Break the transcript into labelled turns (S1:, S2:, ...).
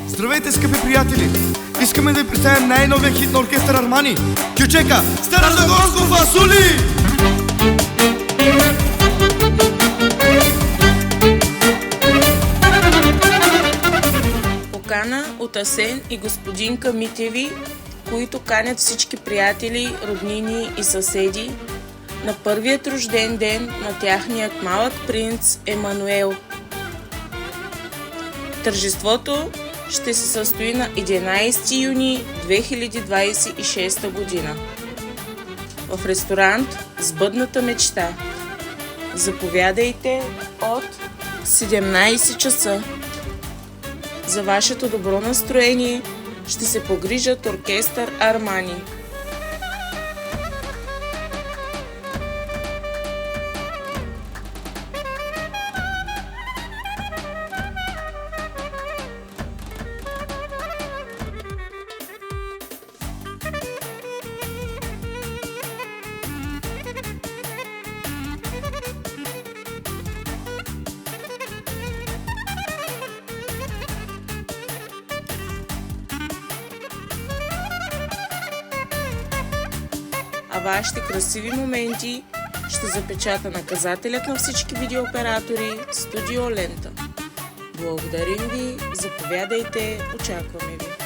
S1: Здравейте, скъпи приятели! Искаме да ви представим най-новия хит на оркестър Армани. Кючека, Старозагорско фасули!
S2: Покана от Асен и господинка Митеви, които канят всички приятели, роднини и съседи на първият рожден ден на тяхният малък принц Емануел. Тържеството ще се състои на 11 юни 2026 година в ресторант Сбъдната мечта. Заповядайте от 17 часа. За вашето добро настроение ще се погрижат оркестър Армани. А вашите красиви моменти ще запечата наказателят на всички видеооператори Студио Лента. Благодарим ви, заповядайте, очакваме ви!